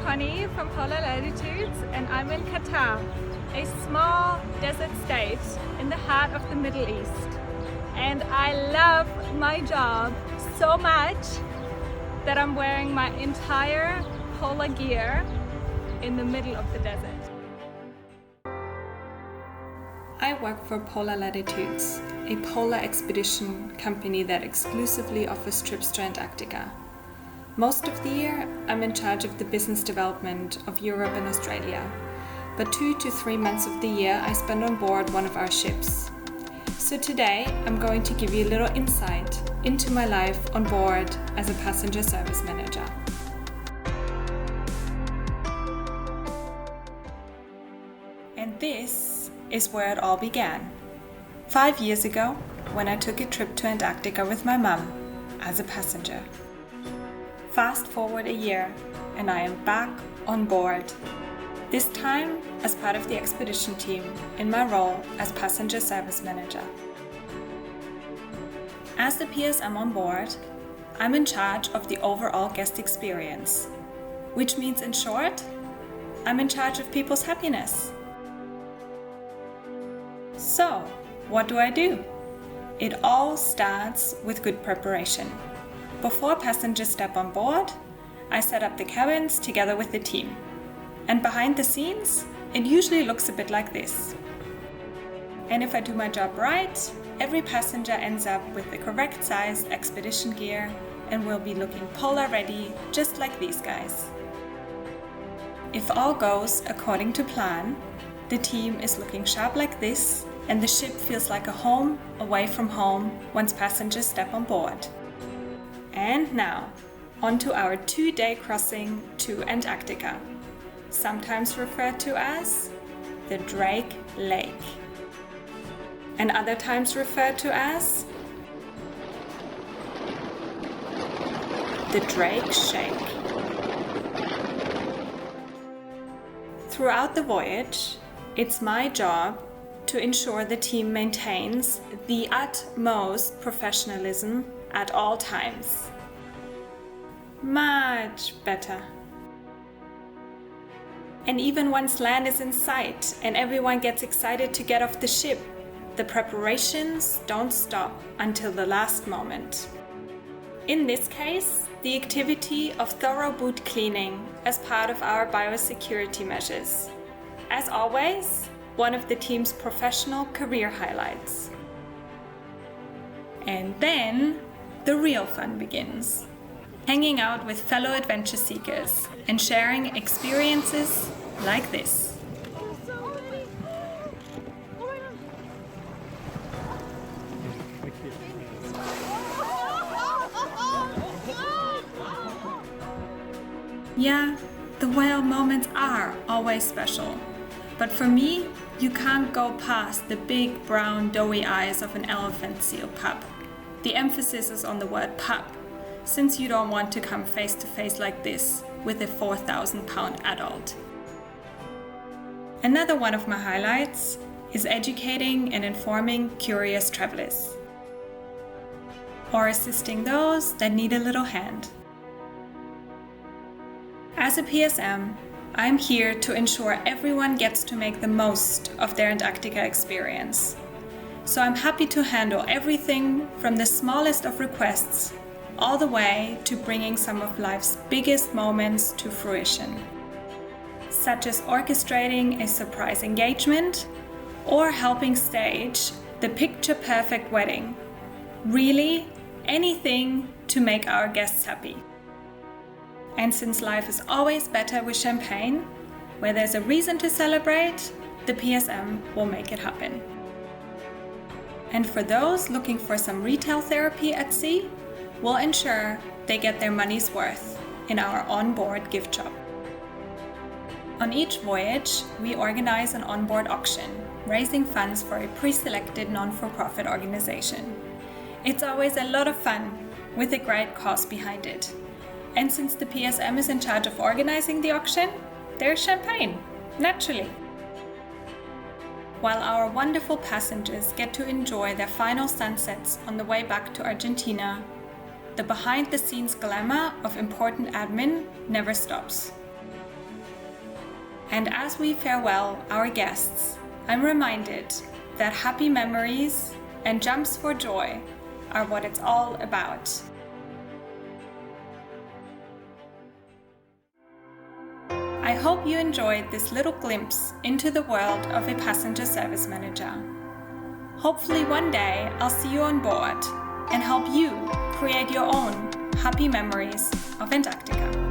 Connie from Polar Latitudes, and I'm in Qatar, a small desert state in the heart of the Middle East. And I love my job so much that I'm wearing my entire polar gear in the middle of the desert. I work for Polar Latitudes, a polar expedition company that exclusively offers trips to Antarctica. Most of the year, I'm in charge of the business development of Europe and Australia, but 2 to 3 months of the year I spend on board one of our ships. So today, I'm going to give you a little insight into my life on board as a passenger service manager. And this is where it all began. 5 years ago, when I took a trip to Antarctica with my mum as a passenger. Fast forward a year, and I am back on board. This time as part of the expedition team in my role as passenger service manager. As the PSM on board, I'm in charge of the overall guest experience, which means in short, I'm in charge of people's happiness. So, what do? It all starts with good preparation. Before passengers step on board, I set up the cabins together with the team. And behind the scenes, it usually looks a bit like this. And if I do my job right, every passenger ends up with the correct sized expedition gear and will be looking polar ready, just like these guys. If all goes according to plan, the team is looking sharp like this, and the ship feels like a home away from home once passengers step on board. And now, on to our 2-day crossing to Antarctica, sometimes referred to as the Drake Lake, and other times referred to as the Drake Shake. Throughout the voyage, it's my job to ensure the team maintains the utmost professionalism at all times. Much better. And even once land is in sight and everyone gets excited to get off the ship, the preparations don't stop until the last moment. In this case, the activity of thorough boot cleaning as part of our biosecurity measures. As always, one of the team's professional career highlights. And then the real fun begins. Hanging out with fellow adventure seekers and sharing experiences like this. Yeah, the whale moments are always special. But for me, you can't go past the big brown doughy eyes of an elephant seal pup. The emphasis is on the word pup, since you don't want to come face to face like this with a 4,000-pound adult. Another one of my highlights is educating and informing curious travelers, or assisting those that need a little hand. As a PSM, I'm here to ensure everyone gets to make the most of their Antarctica experience. So I'm happy to handle everything from the smallest of requests all the way to bringing some of life's biggest moments to fruition, such as orchestrating a surprise engagement or helping stage the picture-perfect wedding. Really, anything to make our guests happy. And since life is always better with champagne, where there's a reason to celebrate, the PSM will make it happen. And for those looking for some retail therapy at sea, we'll ensure they get their money's worth in our onboard gift shop. On each voyage, we organize an onboard auction, raising funds for a pre-selected non-for-profit organization. It's always a lot of fun, with a great cause behind it. And since the PSM is in charge of organizing the auction, there's champagne, naturally. While our wonderful passengers get to enjoy their final sunsets on the way back to Argentina, the behind-the-scenes glamour of important admin never stops. And as we farewell our guests, I'm reminded that happy memories and jumps for joy are what it's all about. I hope you enjoyed this little glimpse into the world of a passenger service manager. Hopefully one day I'll see you on board and help you create your own happy memories of Antarctica.